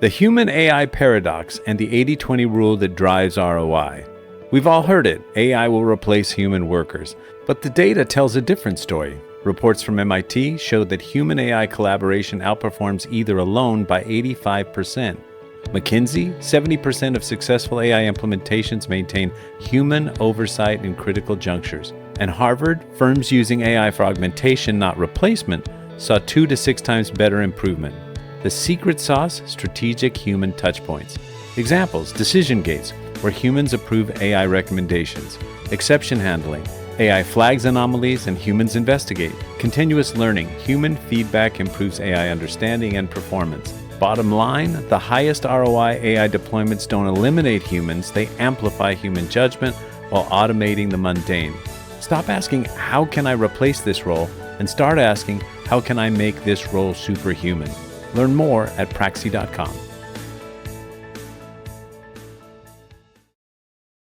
The human AI paradox and the 80-20 rule that drives ROI. We've all heard it, AI will replace human workers. But the data tells a different story. Reports from MIT showed that human-AI collaboration outperforms either alone by 85%. McKinsey, 70% of successful AI implementations maintain human oversight in critical junctures. And Harvard, firms using AI for augmentation, not replacement, saw 2 to 6 times better improvement. The secret sauce, strategic human touchpoints. Examples, decision gates, where humans approve AI recommendations. Exception handling, AI flags anomalies and humans investigate. Continuous learning, human feedback improves AI understanding and performance. Bottom line, the highest ROI AI deployments don't eliminate humans, they amplify human judgment while automating the mundane. Stop asking, how can I replace this role? And start asking, how can I make this role superhuman? Learn more at Praxie.com.